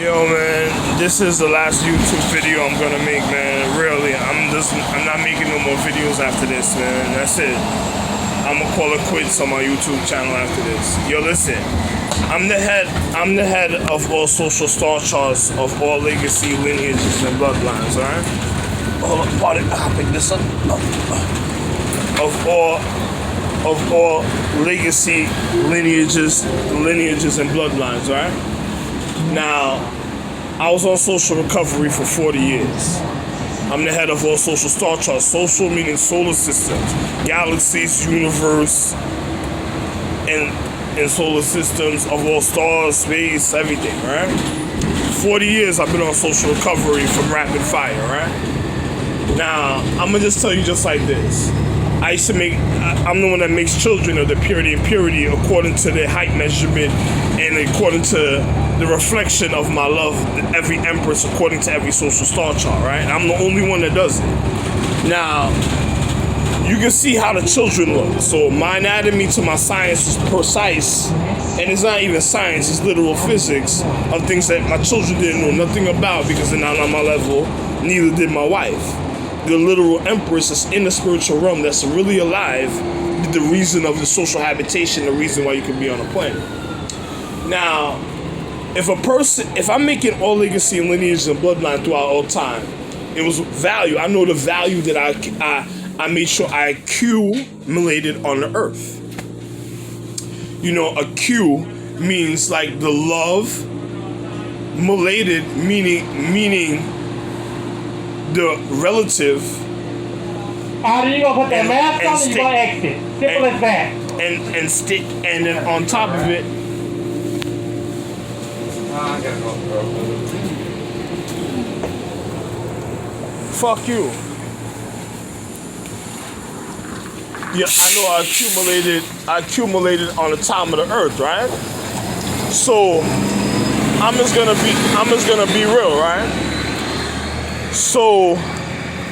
Yo, man, this is the last YouTube video I'm gonna make, man. Really, I'm not making no more videos after this, man. That's it. I'm gonna call it quits on my YouTube channel after this. Yo, listen, I'm the head of all social star charts of all legacy lineages and bloodlines, alright? Hold on, pardon, I'll pick this up. Of all legacy lineages and bloodlines, alright? Now, I was on social recovery for 40 years. I'm the head of all social star charts. Social meaning solar systems, galaxies, universe, and solar systems of all stars, space, everything, right? 40 years I've been on social recovery from rapid fire, right? Now, I'm gonna just tell you just like this. I'm the one that makes children of the purity and purity according to their height measurement and according to the reflection of my love, every empress according to every social star chart, right? I'm the only one that does it. Now, you can see how the children look. So my anatomy to my science is precise, and it's not even science, it's literal physics of things that my children didn't know nothing about because they're not on my level, neither did my wife. The literal empress is in the spiritual realm that's really alive, the reason of the social habitation, the reason why you can be on a planet. Now, if I'm making all legacy and lineage and bloodline throughout all time, it was value. I know the value that I made sure I accumulated on the earth. You know, accrue means like the love, related meaning the relative. How do you gonna put that mask on and you gonna exit? Simple as that. And stick, and then on top of it. I gotta go, bro. Fuck you. Yeah, I know I accumulated on the top of the earth, right? So I'm just gonna be real, right? So,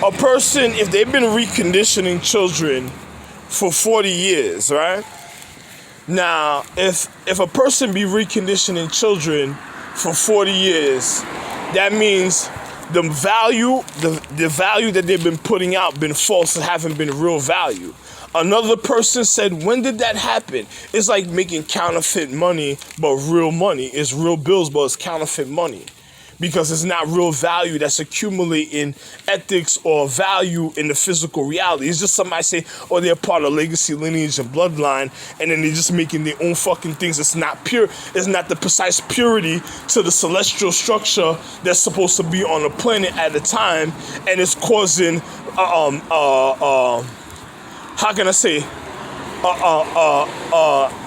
a person, if they've been reconditioning children for 40 years, right? Now, if a person be reconditioning children for 40 years, that means the value that they've been putting out been false and haven't been real value. Another person said, when did that happen? It's like making counterfeit money, but real money. It's real bills, but it's counterfeit money. Because it's not real value that's accumulating ethics or value in the physical reality. It's just somebody say, oh, they're part of legacy, lineage, and bloodline, and then they're just making their own fucking things. It's not pure. It's not the precise purity to the celestial structure that's supposed to be on the planet at the time, and it's causing, how can I say,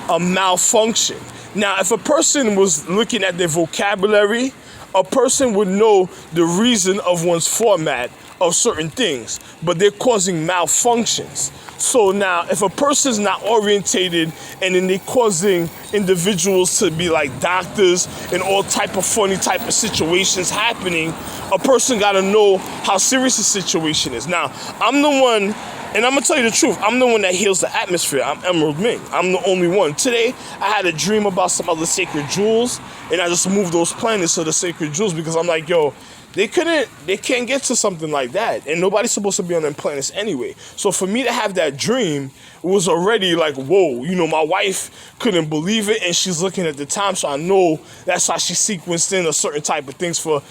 a malfunction. Now, if a person was looking at their vocabulary, a person would know the reason of one's format of certain things, but they're causing malfunctions. So now, if a person's not orientated and then they're causing individuals to be like doctors and all type of funny type of situations happening, a person gotta know how serious the situation is. Now, I'm the one, and I'm gonna tell you the truth, I'm the one that heals the atmosphere. I'm Emerald Ming. I'm the only one. Today, I had a dream about some other sacred jewels, and I just moved those planets to the sacred jewels because I'm like, yo, they can't get to something like that, and nobody's supposed to be on them planets anyway. So for me to have that dream was already like, whoa, you know, my wife couldn't believe it, and she's looking at the time, so I know that's how she sequenced in a certain type of things for,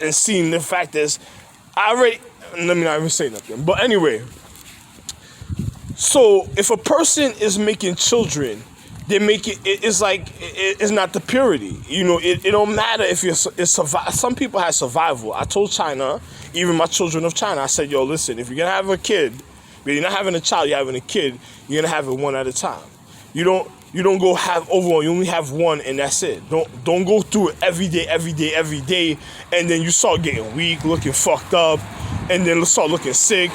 and seeing the fact that let me not even say nothing. But anyway, so if a person is making children, they make it's like, it's not the purity. You know, it don't matter if it's some people have survival. I told China, even my children of China, I said, yo, listen, if you're gonna have a kid, but you're not having a child, you're having a kid, you're gonna have it one at a time. You don't go have overall, you only have one and that's it. Don't go through it every day, and then you start getting weak, looking fucked up, and then start looking sick.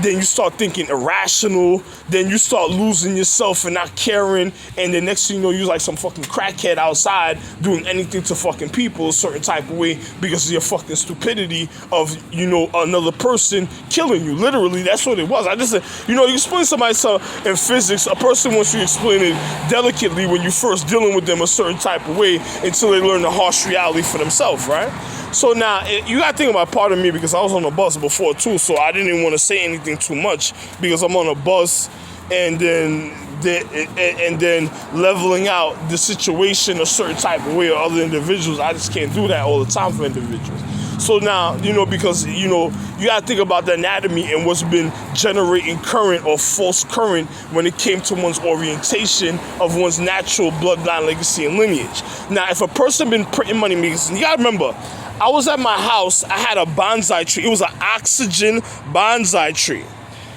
Then you start thinking irrational. Then you start losing yourself and not caring. And the next thing you know, you're like some fucking crackhead outside doing anything to fucking people a certain type of way because of your fucking stupidity of, you know, another person killing you. Literally, that's what it was. I just, you know, you explain somebody something in physics, a person wants you to explain it delicately when you first dealing with them a certain type of way until they learn the harsh reality for themselves, right? So now, you gotta think about part of me because I was on a bus before too, so I didn't even want to say anything too much because I'm on a bus and then leveling out the situation a certain type of way or other individuals. I just can't do that all the time for individuals. So now, you know, because, you know, you gotta think about the anatomy and what's been generating current or false current when it came to one's orientation of one's natural bloodline, legacy, and lineage. Now, if a person been printing money makers, you gotta remember, I was at my house, I had a bonsai tree. It was an oxygen bonsai tree.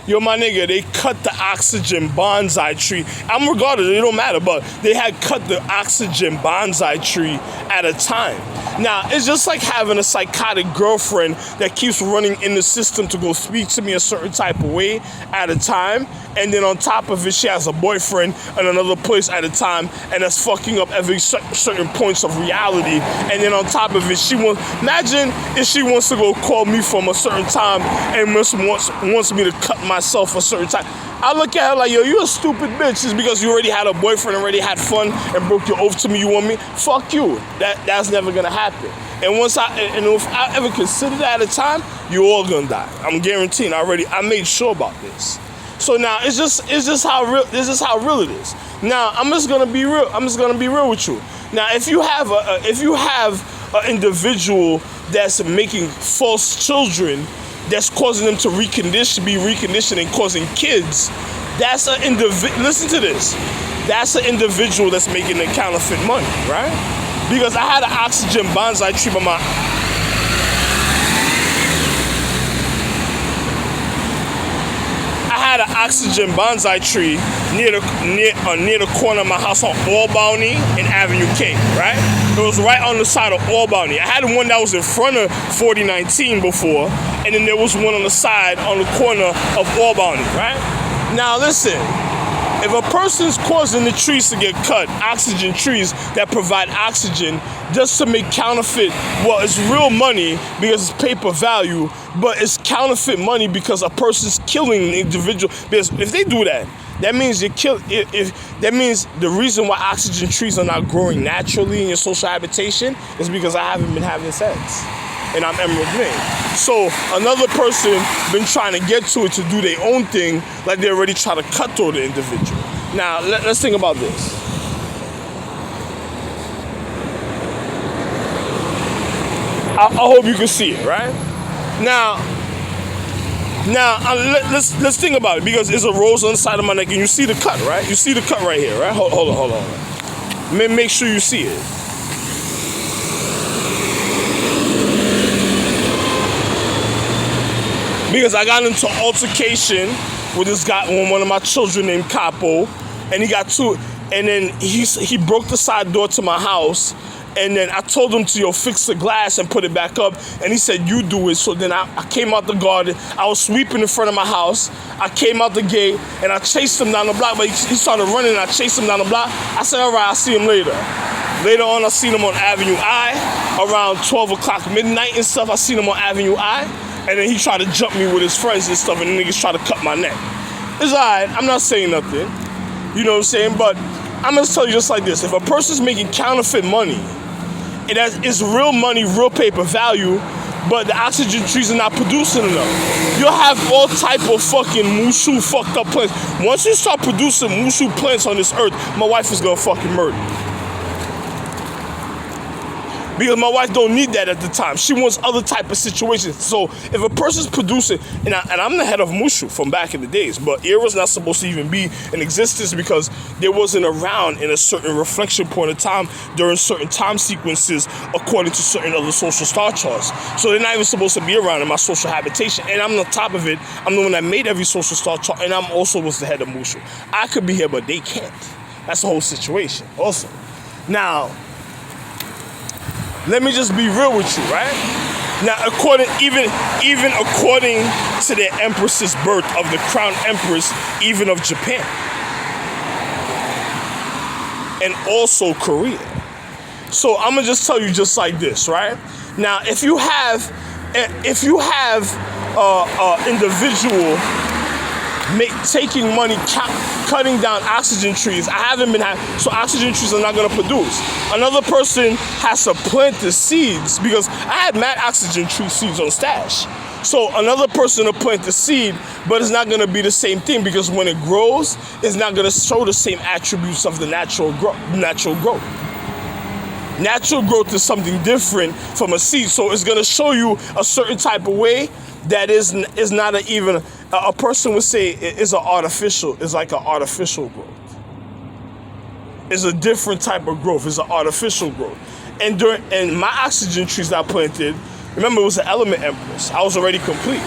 Yo, my nigga, they cut the oxygen bonsai tree. I'm regarded, it don't matter, but they had cut the oxygen bonsai tree at a time. Now, it's just like having a psychotic girlfriend that keeps running in the system to go speak to me a certain type of way at a time, and then on top of it, she has a boyfriend in another place at a time, and that's fucking up every certain points of reality. And then on top of it, imagine if she wants to go call me from a certain time and wants me to cut myself a certain time. I look at her like, yo, you a stupid bitch. It's because you already had a boyfriend, already had fun, and broke your oath to me, you want me? Fuck you. That's never gonna happen. And if I ever consider that at a time, you all gonna die. I'm guaranteeing. I made sure about this. So now it's just how real it is. Now I'm just gonna be real. I'm just gonna be real with you. Now if you have an individual that's making false children, that's causing them to be reconditioned and causing kids, that's an individual. Listen to this. That's an individual that's making the counterfeit money, right? Because I had an oxygen bonsai tree by I had an oxygen bonsai tree near the corner of my house on Albany and Avenue K, right? It was right on the side of Albany. I had one that was in front of 4019 before, and then there was one on the side on the corner of Albany, right? Now listen, if a person's causing the trees to get cut, oxygen trees that provide oxygen just to make counterfeit, well, it's real money because it's paper value, but it's counterfeit money because a person's killing an individual. Because if they do that, that means that means the reason why oxygen trees are not growing naturally in your social habitation is because I haven't been having sex. And I'm Emerald Green. So another person been trying to get to it to do their own thing, like they already try to cut through the individual. Now, let's think about this. I hope you can see it, right? Now, let's think about it, because there's a rose on the side of my neck, and you see the cut, right? You see the cut right here, right? Hold on. Make sure you see it. Because I got into an altercation with this guy, one of my children named Capo, and he got two, and then he broke the side door to my house, and then I told him to fix the glass and put it back up, and he said, you do it. So then I came out the garden, I was sweeping in front of my house, I came out the gate, and I chased him down the block, but he started running, and I chased him down the block. I said, all right, I'll see him later. Later on, I seen him on Avenue I, around 12 o'clock midnight and stuff, I seen him on Avenue I, and then he tried to jump me with his friends and stuff, and the niggas tried to cut my neck. It's alright, I'm not saying nothing, you know what I'm saying, but I'm gonna tell you just like this. If a person's making counterfeit money, it's real money, real paper value, but the oxygen trees are not producing enough, you'll have all type of fucking mushu fucked up plants. Once you start producing mushu plants on this earth, my wife is gonna fucking murder me. Because my wife don't need that at the time. She wants other type of situations. So if a person's producing, and I'm the head of Mushu from back in the days, but it was not supposed to even be in existence because there wasn't around in a certain reflection point of time during certain time sequences according to certain other social star charts. So they're not even supposed to be around in my social habitation. And I'm on top of it. I'm the one that made every social star chart, and I'm also was the head of Mushu. I could be here, but they can't. That's the whole situation also. Now, let me just be real with you, right? Now, even according to the empress's birth of the crown empress, even of Japan, and also Korea. So I'm gonna just tell you just like this, right? Now, if you have individual taking money, cutting down oxygen trees, so oxygen trees are not gonna produce. Another person has to plant the seeds, because I had mad oxygen tree seeds on stash. So another person will plant the seed, but it's not gonna be the same thing, because when it grows, it's not gonna show the same attributes of the natural growth. Natural growth is something different from a seed, so it's gonna show you a certain type of way that is not even a person would say is like an artificial growth. It's a different type of growth. It's an artificial growth. And my oxygen trees that I planted, remember, it was an eleMINt. I was already complete.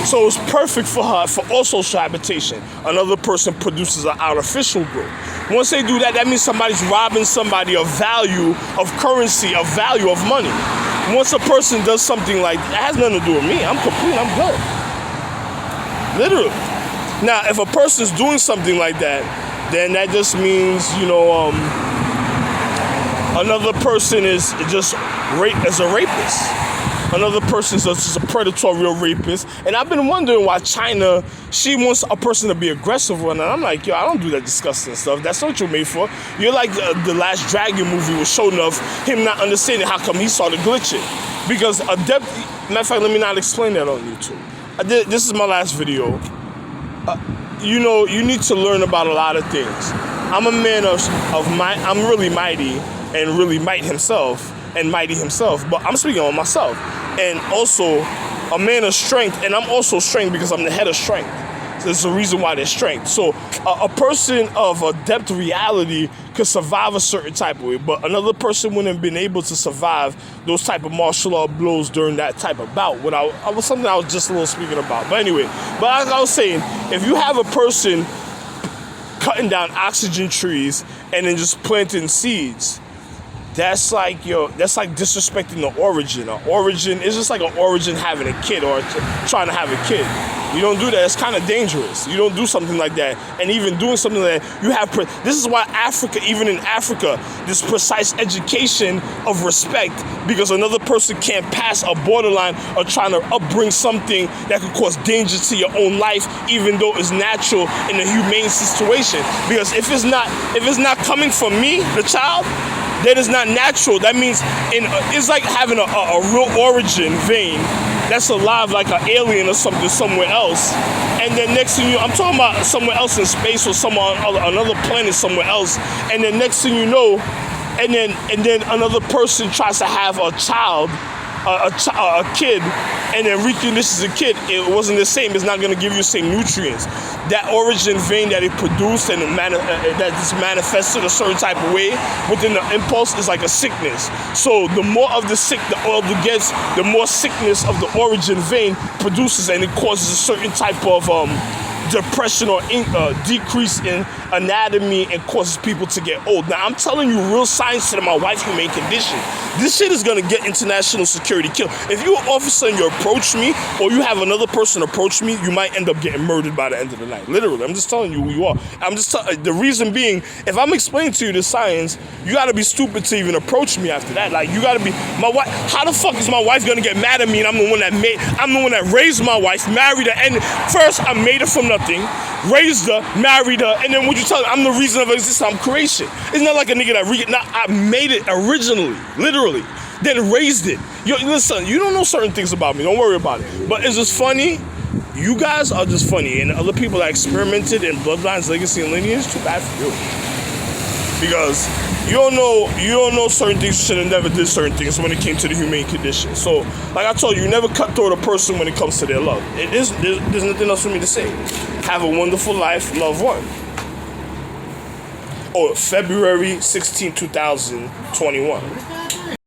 So it was perfect for her, for all social habitation. Another person produces an artificial growth. Once they do that, that means somebody's robbing somebody of value, of currency, of value, of money. Once a person does something like that, it has nothing to do with me. I'm complete, I'm good. Literally. Now, if a person's doing something like that, then that just means, another person is just as a rapist. Another person is just a predatory rapist. And I've been wondering why China, she wants a person to be aggressive with her. And I'm like, yo, I don't do that disgusting stuff. That's not what you're made for. You're like the last Dragon movie was showing of him not understanding how come he saw the glitching. Because matter of fact, let me not explain that on YouTube. This is my last video. You need to learn about a lot of things. I'm a man I'm really mighty and really might himself and mighty himself, but I'm speaking on myself. And also a man of strength, and I'm also strength because I'm the head of strength. So there's a reason why there's strength. So a person of a depth reality could survive a certain type of way, but another person wouldn't have been able to survive those type of martial art blows during that type of bout. Was something I was just a little speaking about. But anyway, as I was saying, if you have a person cutting down oxygen trees and then just planting seeds, that's like disrespecting the origin. An origin is just like an origin having a kid or trying to have a kid. You don't do that. It's kind of dangerous. You don't do something like that. And even doing something like that, this is why even in Africa, this precise education of respect, because another person can't pass a borderline or trying to upbring something that could cause danger to your own life, even though it's natural in a humane situation. Because if it's not coming from me, the child, that is not natural. That means it's like having a real origin vein that's alive, like an alien or something somewhere else. And then next thing I'm talking about somewhere else in space or another planet somewhere else. And then next thing you know, and then another person tries to have a child, a kid, and then reconditions a kid. It wasn't the same. It's not going to give you the same nutrients. That origin vein that it produced and that just manifested a certain type of way within the impulse is like a sickness. So the more of the oil gets, the more sickness of the origin vein produces, and it causes a certain type of depression or decrease in anatomy and causes people to get old. Now, I'm telling you real science to my wife's humane condition. This shit is going to get international security killed. If you're an officer and you approach me, or you have another person approach me, you might end up getting murdered by the end of the night. Literally, I'm just telling you who you are. The reason being, if I'm explaining to you the science, you got to be stupid to even approach me after that. Like, you got to be, my wife, how the fuck is my wife going to get mad at me and I'm the one that raised my wife, married her, and first I made her from nothing, raised her, married her, and then what you tell her, I'm the reason of existence, I'm creation. It's not like a nigga that I made it originally, literally, then raised it. Listen, you don't know certain things about me, don't worry about it. But it's just funny. You guys are just funny, and other people that experimented in bloodlines, legacy, and lineage, too bad for you. Because you don't know certain things. You should have never did certain things when it came to the humane condition. So, like I told you, never cut through a person when it comes to their love. There's nothing else for me to say. Have a wonderful life. Love one. February 16, 2021.